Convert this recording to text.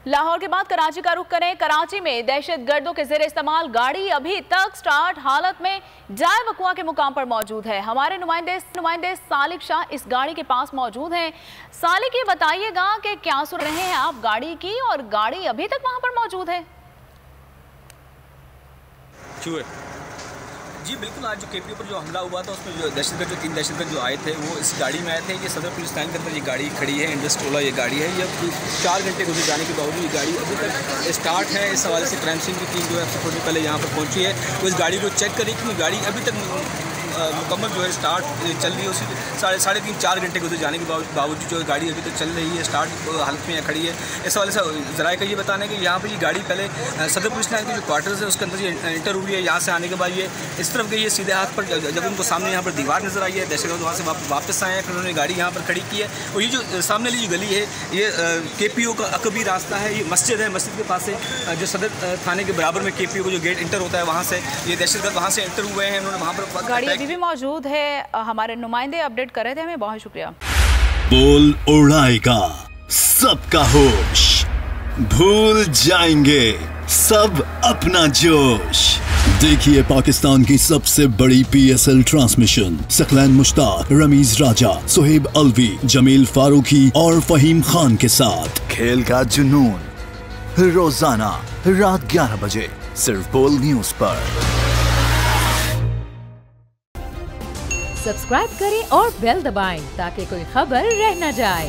लाहौर के बाद कराची का रुख करें। कराची में दहशतगर्दों के ज़ेरे इस्तेमाल गाड़ी अभी तक स्टार्ट हालत में जाए वकुआ के मुकाम पर मौजूद है। हमारे नुमाइंदे सालिक शाह इस गाड़ी के पास मौजूद हैं। सालिक, ये बताइएगा कि क्या सुन रहे हैं आप गाड़ी की, और गाड़ी अभी तक वहां पर मौजूद है? जी बिल्कुल, आज जो केपीओ पर जो हमला हुआ था उसमें जो दहशतगर्द, जो 3 दहशतगर्द जो आए थे वो इस गाड़ी में आए थे। ये सदर पुलिस लाइन के अंदर ये गाड़ी खड़ी है, इंडस्ट्रोला ये गाड़ी है। ये 4 घंटे गुजर जाने के बावजूद ये गाड़ी अभी तक स्टार्ट है। इस हवाले से क्राइम सीन की टीम जो है सबसे थोड़ी पहले यहाँ पर पहुँची है, वो इस गाड़ी को चेक करी कि गाड़ी अभी तक मुकम्मल जो है स्टार्ट चल रही है। उसी 3.5-4 घंटे गुजर जाने के बावजूद जो गाड़ी अभी तक चल रही है, स्टार्ट हालत में यहाँ खड़ी है। इस हवाले से ज़राए का ये बताना है कि यहाँ पर ये गाड़ी पहले सदर पुलिस लाइन के जो क्वार्टर्स है उसके अंदर ये एंटर हुई है। यहाँ से आने के बाद ये इस तरफ गई है सीधे हाथ पर। जब उनको सामने यहाँ पर दीवार नजर आई है, दहशतगर्द वहाँ से वापस आए हैं, फिर उन्होंने गाड़ी यहाँ पर खड़ी की है। और ये जो सामने वाली गली है ये केपीओ का अकबी रास्ता है। ये मस्जिद है, मस्जिद के पास से जो सदर थाने के बराबर में केपीओ का जो गेट इंटर होता है वहाँ से ये दहशतगर्द वहाँ से एंटर हुए हैं। उन्होंने वहाँ पर गाड़ी अभी भी मौजूद है। हमारे नुमाइंदे अपडेट कर रहे थे हमें, बहुत शुक्रिया। बोल उड़ाएगा सबका होश, भूल जाएंगे सब अपना जोश। देखिए पाकिस्तान की सबसे बड़ी PSL ट्रांसमिशन सकलैन मुश्ताक, रमीज राजा, सुहेब अलवी, जमील फारूकी और फहीम खान के साथ खेल का जुनून रोजाना रात 11 बजे सिर्फ बोल न्यूज पर। सब्सक्राइब करें और बेल दबाएं ताकि कोई खबर रह न जाए।